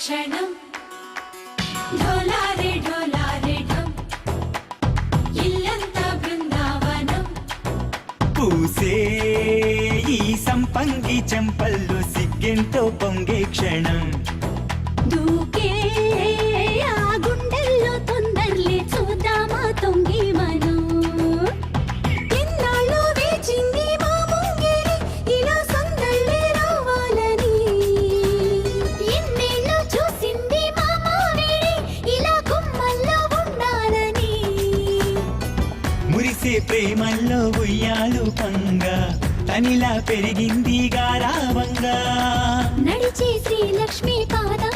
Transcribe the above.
క్షణం ఢోలారే ఢోలారే ఢం ఇల్లంతా బృందావనం పూసే ఈ సంపంగి చెంపల్లో సిగ్గెంతో పొంగే క్షణం దూకే ఆ గుండెల్లో తొందరలే చూద్దామా తొంగి మనం ఎన్నాళ్ళు వేచింది మా ముంగిరి ఇలా సందళ్ళే రావాలని ఎన్నేళ్ళు చూసింది మా మావేడి ఇలా గుమ్మల్లో ఉండాలని మురిసే ప్రేమల్లో ఉయ్యాలు పంగా తనిలా పెరిగింది గారావంగా నడిచే శ్రీలక్ష్మి పాదం